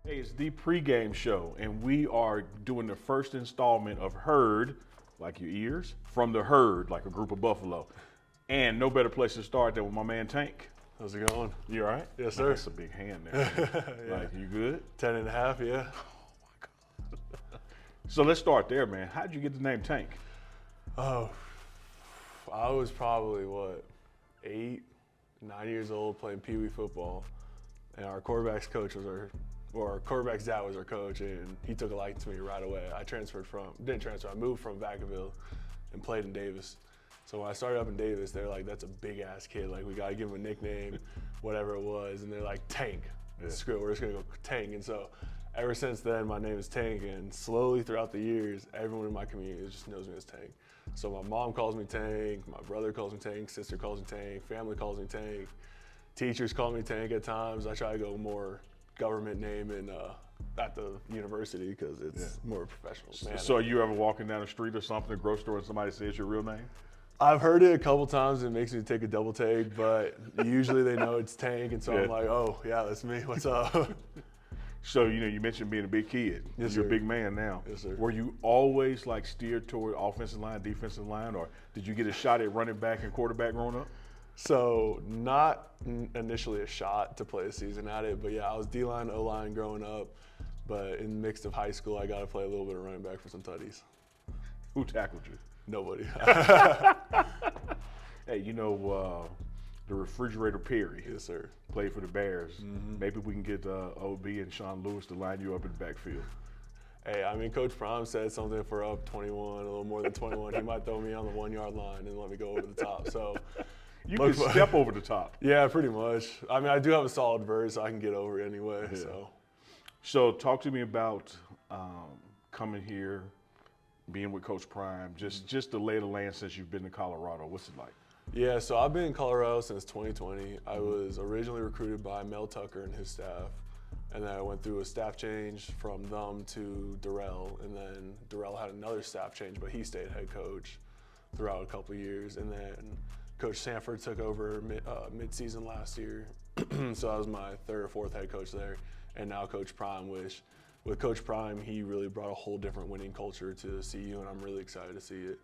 Hey, it's the pregame show, and we are doing the first installment of Herd, like your ears, from the herd, like a group of buffalo. And no better place to start than with my man Tank. How's it going? You all right? Yes, sir. That's a big hand there. Man. Yeah. Like, you good? 10 and a half, yeah. So let's start there, man. How'd you get the name Tank? Oh, I was probably, 8, 9 years old playing Pee Wee football. And our quarterback's coach was our quarterback's dad was our coach, and he took a liking to me right away. I moved from Vacaville and played in Davis. So when I started up in Davis, they're like, that's a big ass kid. Like, we got to give him a nickname, whatever it was. And they're like, Tank. Yeah. Screw it, we're just going to go Tank. And so ever since then, my name is Tank. And slowly throughout the years, everyone in my community just knows me as Tank. So my mom calls me Tank, my brother calls me Tank, sister calls me Tank, family calls me Tank, teachers call me Tank at times. I try to go more government name at the university because it's more professional. Man, So are you ever walking down the street or something, a grocery store, and somebody says your real name? I've heard it a couple times and it makes me take a double take, but usually they know it's Tank, and so Yeah. I'm like, oh, yeah, that's me. What's up? So, you mentioned being a big kid. Yes, You're sir. a big man now. Yes, sir. Were you always like steered toward offensive line, defensive line, or did you get a shot at running back and quarterback growing up? So not initially a shot to play a season at it, but yeah, I was D-line, O-line growing up, but in mixed of high school, I got to play a little bit of running back for some tutties. Who tackled you? Nobody. Hey, the refrigerator Perry Yes, sir. played for the Bears. Maybe we can get OB and Sean Lewis to line you up in the backfield. Hey, I mean, Coach Prime said something for up 21, a little more than 21. He might throw me on the 1 yard line and let me go over the top. So, You can step over the top. yeah, pretty much. I mean, I do have a solid verse, so I can get over it anyway. Yeah. So, Talk to me about coming here, being with Coach Prime, just the lay of the land since you've been to Colorado. What's it like? yeah, so I've been in Colorado since 2020. I was originally recruited by Mel Tucker and his staff. And then I went through a staff change from them to Darrell. And then Darrell had another staff change, but he stayed head coach throughout a couple of years. And then Coach Sanford took over mid-season last year. So I was my third or fourth head coach there. And now Coach Prime, which with Coach Prime, he really brought a whole different winning culture to CU, and I'm really excited to see it.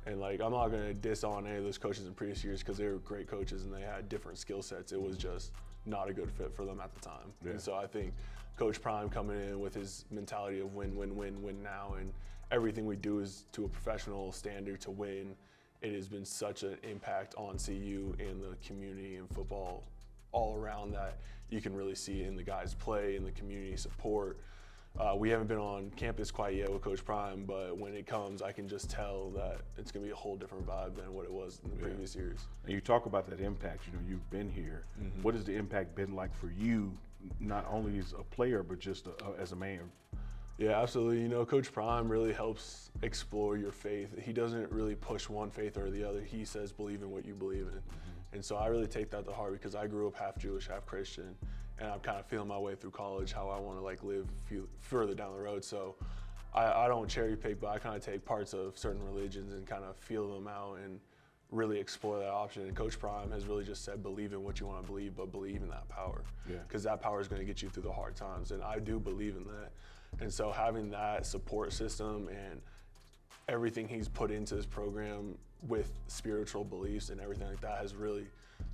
And like, I'm not gonna diss on any of those coaches in previous years because they were great coaches and they had different skill sets. It was just not a good fit for them at the time. Yeah. And so I think Coach Prime coming in with his mentality of win, win, win, win now, and everything we do is to a professional standard to win. It has been such an impact on CU and the community and football all around that you can really see in the guys' play and the community support. We haven't been on campus quite yet with Coach Prime, but when it comes, I can just tell that it's going to be a whole different vibe than what it was in the previous years. And you talk about that impact. You've been here. What has the impact been like for you, not only as a player, but just as a man? Yeah, absolutely. Coach Prime really helps explore your faith. He doesn't really push one faith or the other. He says, believe in what you believe in. And so I really take that to heart because I grew up half Jewish, half Christian, and I'm kind of feeling my way through college, how I want to live further down the road. So I don't cherry pick, but I kind of take parts of certain religions and kind of feel them out and really explore that option. And Coach Prime has really just said, believe in what you want to believe, but believe in that power. Yeah. Because that power is going to get you through the hard times. And I do believe in that. And so having that support system and everything he's put into this program with spiritual beliefs and everything like that has really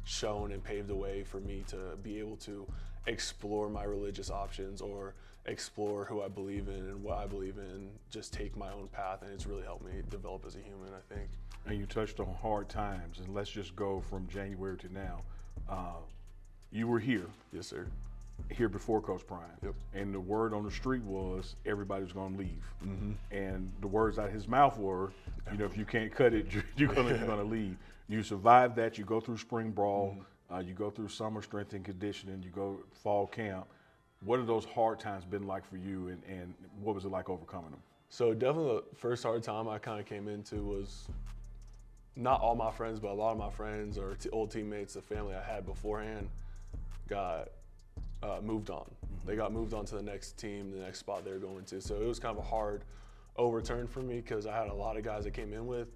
shown and paved the way for me to be able to explore my religious options or explore who I believe in and what I believe in, just take my own path, and it's really helped me develop as a human, I think. And you touched on hard times, and let's just go from January to now. You were here Yes, sir. before Coach Prime. Yep. And the word on the street was everybody was going to leave. And the words out of his mouth were, if you can't cut it, you're going to leave. You survive that. You go through spring brawl. You go through summer strength and conditioning. You go fall camp. What have those hard times been like for you, and what was it like overcoming them? So definitely the first hard time I kind of came into was not all my friends, but a lot of my friends or old teammates, the family I had beforehand, got moved on. They got moved on to the next team, the next spot they were going to. So it was kind of a hard overturn for me because I had a lot of guys I came in with.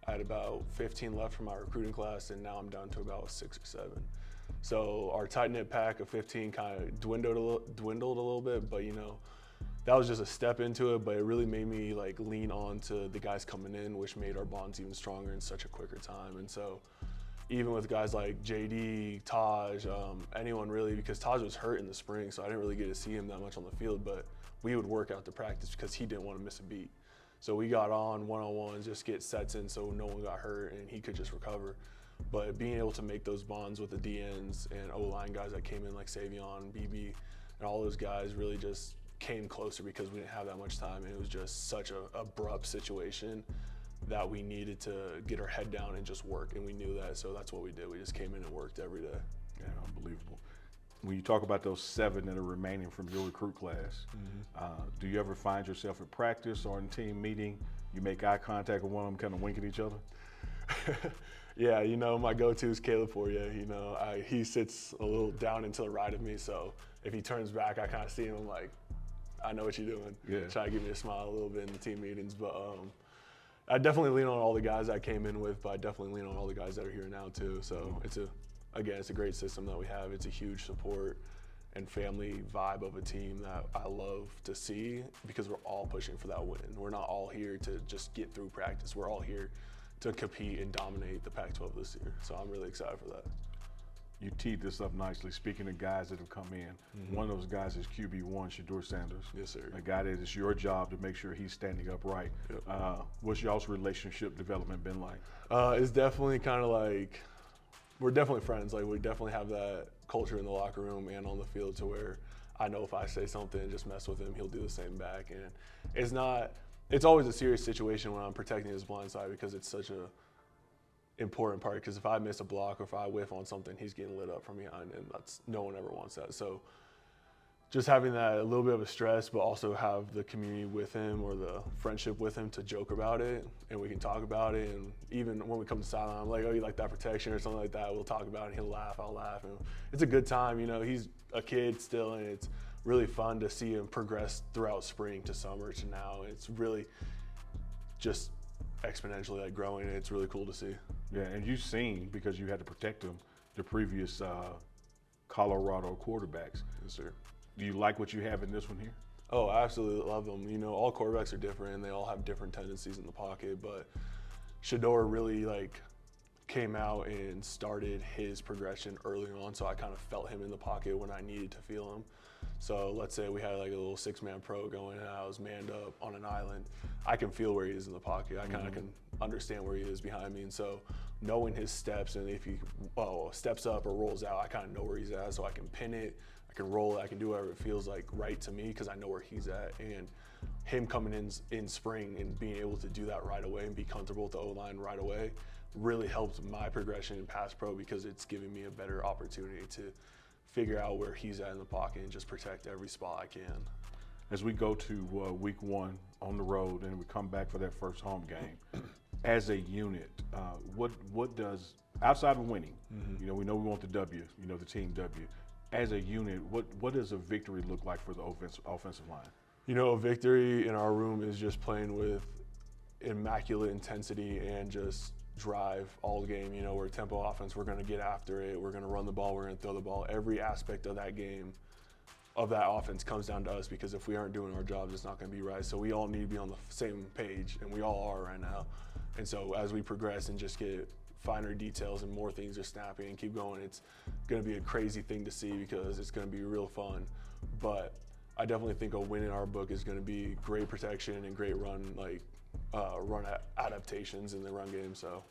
I had about 15 left from my recruiting class, and now I'm down to about 6 or 7. So our tight-knit pack of 15 kind of dwindled a little bit, but that was just a step into it, but it really made me like lean on to the guys coming in, which made our bonds even stronger in such a quicker time. And so even with guys like JD, Taj, anyone really, because Taj was hurt in the spring, so I didn't really get to see him that much on the field, but we would work out the practice because he didn't want to miss a beat. So we got on one-on-ones, just get sets in so no one got hurt and he could just recover. But being able to make those bonds with the DNs and O-line guys that came in like Savion, BB, and all those guys really just came closer because we didn't have that much time, and it was just such an abrupt situation that we needed to get our head down and just work, and we knew that, so that's what we did. We just came in and worked every day. Yeah, unbelievable. When you talk about those 7 that are remaining from your recruit class, do you ever find yourself at practice or in team meeting, you make eye contact with one of them, kind of wink at each other? Yeah, my go-to is Caleb Fourier. He sits a little down and to the right of me, so if he turns back, I kind of see him, I'm like, I know what you're doing. Yeah. Try to give me a smile a little bit in the team meetings, but I definitely lean on all the guys I came in with, but I definitely lean on all the guys that are here now too. So it's a great system that we have. It's a huge support and family vibe of a team that I love to see because we're all pushing for that win. We're not all here to just get through practice. We're all here to compete and dominate the Pac-12 this year. So I'm really excited for that. You teed this up nicely. Speaking of guys that have come in, one of those guys is QB1, Shedeur Sanders. Yes, sir. A guy that it's your job to make sure he's standing upright. Yep. What's y'all's relationship development been like? It's definitely kind of like, we're definitely friends. Like, we definitely have that culture in the locker room and on the field to where I know if I say something and just mess with him, he'll do the same back. And it's always a serious situation when I'm protecting his blind side because it's such a important part, because if I miss a block or if I whiff on something, he's getting lit up from behind, and no one ever wants that. So just having that a little bit of a stress, but also have the community with him or the friendship with him to joke about it, and we can talk about it. And even when we come to sideline, I'm like, oh, you like that protection or something like that, we'll talk about it, and he'll laugh, I'll laugh, and it's a good time. He's a kid still, and it's really fun to see him progress throughout spring to summer to now. It's really just exponentially growing, and it's really cool to see. Yeah, and you've seen, because you had to protect him, the previous Colorado quarterbacks. Yes, sir. Do you like what you have in this one here? Oh, I absolutely love them. All quarterbacks are different, and they all have different tendencies in the pocket, but Shedeur really came out and started his progression early on, so I kind of felt him in the pocket when I needed to feel him. So let's say we had a little 6-man pro going and I was manned up on an island. I can feel where he is in the pocket. I kind of can understand where he is behind me. And so knowing his steps, and if he steps up or rolls out, I kind of know where he's at. So I can pin it, I can roll it, I can do whatever it feels like right to me because I know where he's at. And him coming in spring and being able to do that right away and be comfortable with the O-line right away really helped my progression in pass pro because it's giving me a better opportunity to figure out where he's at in the pocket and just protect every spot I can. As we go to week 1 on the road and we come back for that first home game, as a unit, what does, outside of winning, we know we want the W, the team W. As a unit, what does a victory look like for the offensive line? A victory in our room is just playing with immaculate intensity and just drive all the game. We're a tempo offense. We're going to get after it. We're going to run the ball. We're going to throw the ball. Every aspect of that game, of that offense, comes down to us because if we aren't doing our jobs, it's not going to be right. So we all need to be on the same page, and we all are right now. And so as we progress and just get finer details and more things are snapping and keep going, it's going to be a crazy thing to see because it's going to be real fun. But I definitely think a win in our book is going to be great protection and great run adaptations in the run game, so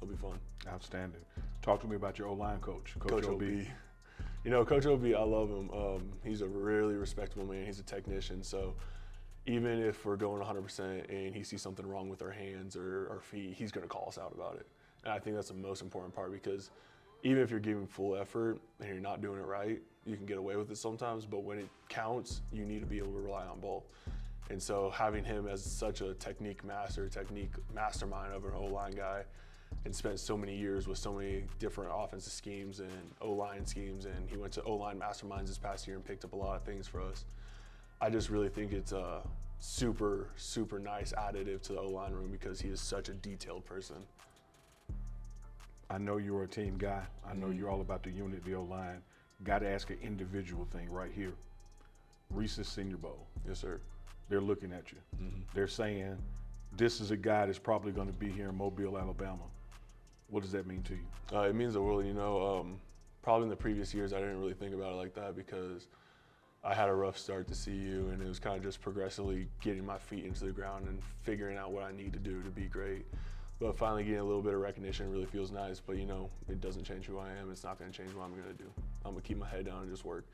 it'll be fun. Outstanding. Talk to me about your O-line coach, Coach OB. Coach OB, I love him. He's a really respectable man. He's a technician, so even if we're going 100% and he sees something wrong with our hands or our feet, he's going to call us out about it. And I think that's the most important part because even if you're giving full effort and you're not doing it right, you can get away with it sometimes, but when it counts, you need to be able to rely on both. And so having him as such a technique mastermind of an O-line guy and spent so many years with so many different offensive schemes and O-line schemes, and he went to O-line masterminds this past year and picked up a lot of things for us. I just really think it's a super, super nice additive to the O-line room because he is such a detailed person. I know you're a team guy. I know you're all about the unit, the O-line. Got to ask an individual thing right here. Reese's Senior Bowl. Yes, sir. They're looking at you. They're saying, this is a guy that's probably going to be here in Mobile, Alabama. What does that mean to you? It means the world. Probably in the previous years, I didn't really think about it like that because I had a rough start to CU, and it was kind of just progressively getting my feet into the ground and figuring out what I need to do to be great. But finally getting a little bit of recognition really feels nice, but it doesn't change who I am. It's not gonna change what I'm gonna do. I'm gonna keep my head down and just work.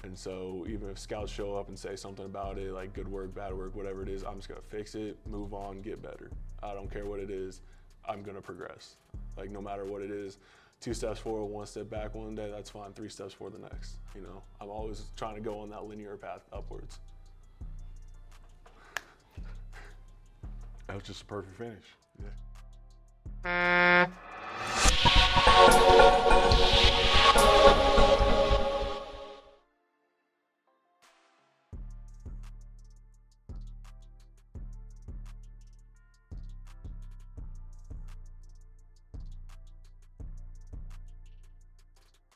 And so even if scouts show up and say something about it, like good work, bad work, whatever it is, I'm just gonna fix it, move on, get better. I don't care what it is, I'm gonna progress. Like no matter what it is, 2 steps forward, 1 step back one day, that's fine, 3 steps forward the next. I'm always trying to go on that linear path upwards. That was just a perfect finish. Yeah.